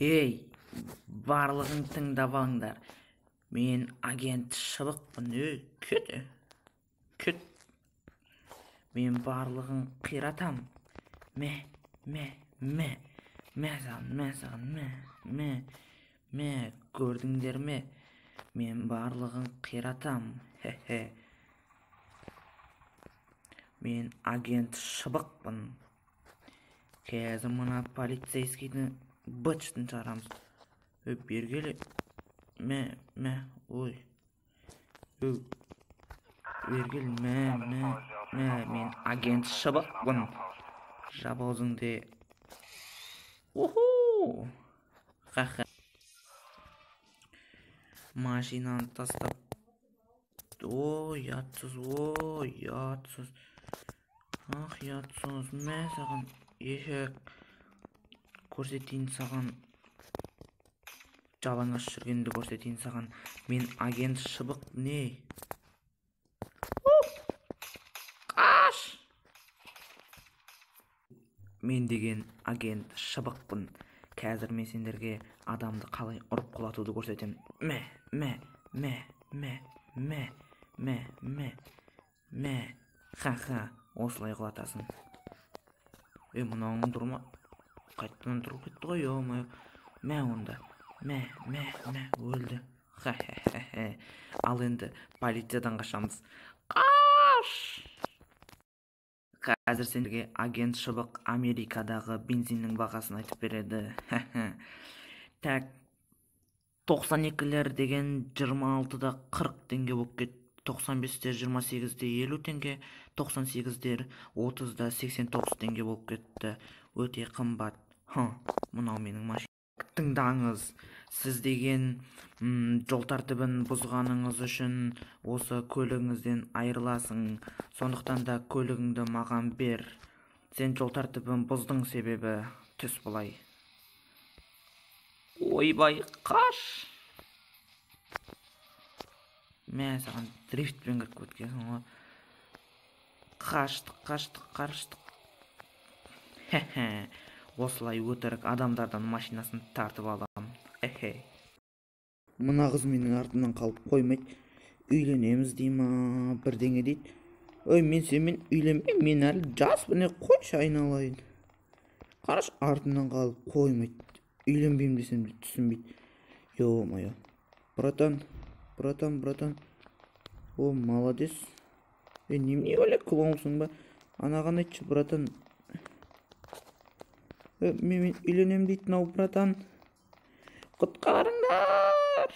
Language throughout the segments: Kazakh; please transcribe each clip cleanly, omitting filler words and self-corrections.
Ей, барлығын тыңдап алыңдар. Мен агент Шыбықпын. Күт. Мен барлығын қиратам. Мә саған, көрдіңдер ме? Мен барлығын қиратам. Мен агент Шыбықпын. Қазір мына полицейскийді бытшытын шығарамыз. Бергелі. Ой. Бергел, мен агент Шыбықпын. Жап аузыңды. Уху! Ха-ха. Машинаны тастап. Ой, ятсыз. Ах, ятсыз. Мә саған ешек. Көрсетейін саған. Жалаңаш жүргенді көрсетейін саған. Мен агент Шыбық. Не? Қаш! Мен деген агент Шыбықпын. Қазір мен сендерге адамды қалай ұрып құлатуды көрсетем. Ха-ха, осылай құлатасың. Мұнауың тұрма. Қайттан тұрып кетті ғой, мә онда. Өлді. Ха-ха-ха. Ал енді полициядан қашамыз. Қаш! Қазір сендерге агент Шыбық Америкадағы бензиннің бағасын айтып береді. Так, 92-лер деген 26-да 40 теңге болып кетті. 95-дер 28-де 50 теңге, 98-дер 30-да 89 теңге болып кетті. Өте қымбат. Мұнау менің машинам. Тыңдаңыз, сіз деген жол тәртібін бұзғаныңыз үшін осы көлігіңізден айырыласың. Сондықтан да көлігіңді маған бер. Сен жол тәртібін бұздың себебі түс бұлай. Ойбай, қаш! Мә саған дрифтпен кіріп өткенсің. Қаштық. Осылай өтірік адамдардан машинасын тартып алам. Мына қыз менің артымнан қалып қоймайды. Үйленеміз дей ма, бірдеңе дейді. Ой, мен сенімен үйленбеймін, мен әлі жаспын, қойшы айналайын. Қараш, артымнан қалып қоймайды. Үйленбеймін десем де түсінбейді. Ё-моё. Братан. О, молодец. Немене оле клоунсың ба? Анаған айтшы, братан. Мен үйленем дейтін ау, братан. Құтқарыңдар!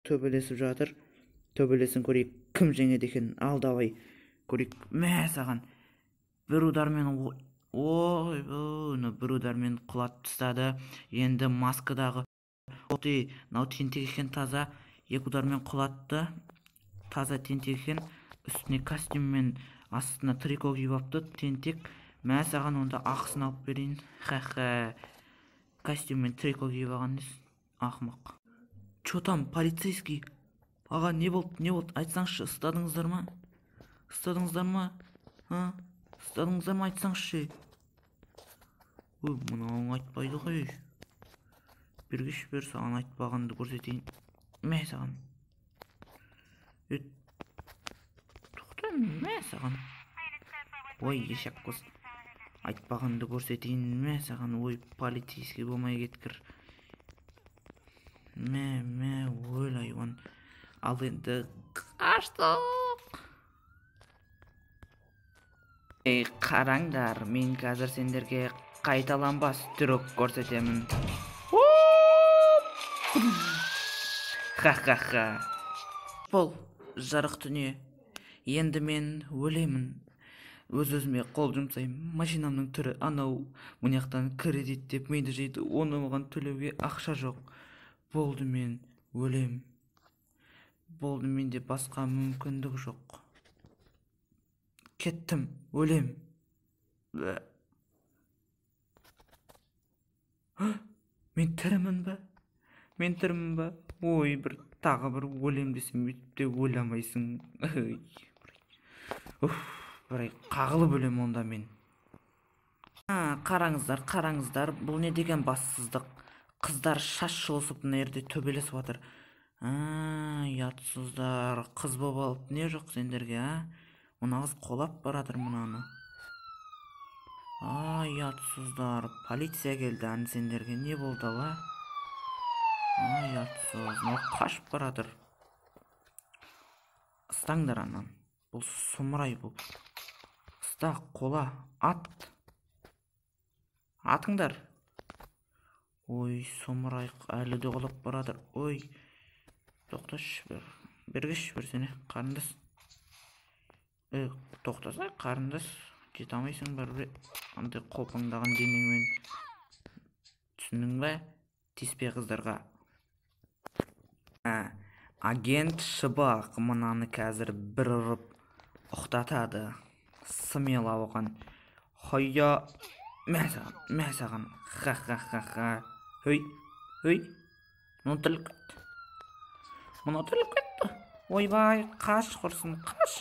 Төбелесіп жатыр. Төбелесін көрейік, кім жеңеді екен? Ал давай. Көрейік. Мә саған. Bir udarмен bir udarмен құлат тастады. Енді маскадағы нау тентек екен таза. Екі удармен құлатты. Таза тентек екен. Үстіне костюм мен астына трико киіп апты. Тентек. Мә саған онда ақысын алып берейін. Ха-ха. Костюм мен трико киіп алған дес. Ақымақ. Чо там, полицейский? Аға, не болды? Айтсаңшы, ұстадыңыздар ма? Айтсаңшы. Ой, мұнауың айтпайды ғой. Бергіш бер, саған айтпағанды көрсетейін. Мә саған. Тоқта, мә саған. Ой, ешек қыз. Айтпағанды көрсетейін. Мә саған. Ой, полицейский болмай кеткір. Мә, өл айуан. Ал енді қаштық. Қараңдар, мен қазір сендерге қайталанбас түрік көрсетемін. Ха-ха-ха. Бұл жарық дүние. Енді мен өлемін. Өз-өзіме қол жұмсаймын. Машинамның түрі анау. Мұнияқтан кредит деп мейді жейді. Оны оған төлеуге ақша жоқ. Болды, мен өлем. Болды, менде басқа мүмкіндік жоқ. Кеттім, өлем. Мен тірімін ба? Ой, тағы бір өлем десем, өйтіпте өлемайсың. Бірай, қағылып өлем онда мен. Қараңыздар, бұл не деген бассыздық. Қыздар шаш жұлысып мына жерде төбелесіп жатыр. Ұятсыздар, қыз болып алып не жоқ сендерге, мына қыз қолап баратыр мынаны. Ұятсыздар, полиция келді, сендерге не болды ала? Ұятсыз, мынау қашып баратыр. Ұстаңдар анан, бұл сұмырай бұл. Ұста, қола, атыңдар. Ой, сұмырай, әлі де қолап баратыр. Ой, тоқташ, бергеш берсене, қарындас. Тоқтаса, қарындас, жете алмайсың бар бе? Андай қолпаңдаған денеңмен. Түсіндің бе? Тиіспе қыздарға. Агент Шыбақ мынаны қазір бір ұрып ұқтатады. Смело оған. Хойя, мә саған. Ха-ха-ха-ха. Өй, мұны тіліп кетті. Ойбай, қаш құрсын, қаш.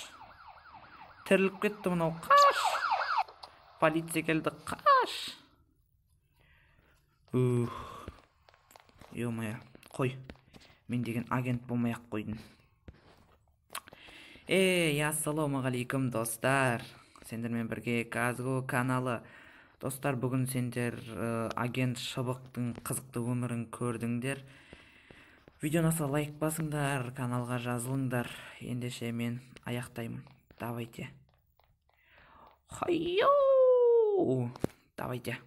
Тіріліп кетті мұнау, қаш. Полиция келді, қаш. Ё-моё, қой. Мен деген агент болмай-ақ қойдым. Ассалаумағалейкум достар. Сендермен бірге Казго каналы. Достар, бүгін сендер агент Шыбықтың қызықты өмірін көрдіңдер. Видеоны лайк басыңдар, каналға жазылыңдар. Ендеше мен аяқтаймын. Давайте. Давайте.